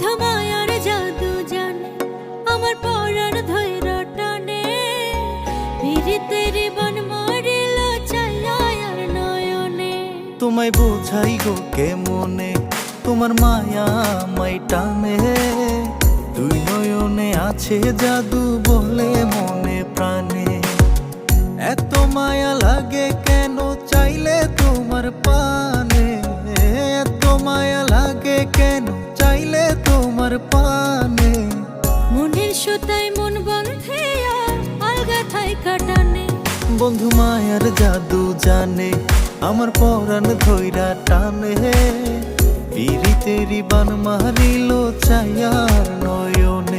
বন্ধু মায়ার জাদু জানে আমার পরাণ ধৈরা টানে পিরিতের বান মারিল চাইয়ার নয়নে। তোমায় বোঝাই গো কেমনে তোমার মায়া মাই টানে, দুই নয়নে আছে জাদু বলে মনে প্রাণে। এত মায়া লাগে কেন চাইলে তোমার পানে, এত মায়া লাগে কেন চাইলে তোমার পানে। মনের সুতায় মন বন্ধেয়া আলগা থাই কাটানে। বন্ধু মায়ার জাদু জানে আমার পরাণ ধৈরা টানে, পিরিতেরি বান মারিল চাইয়ার নয়নে।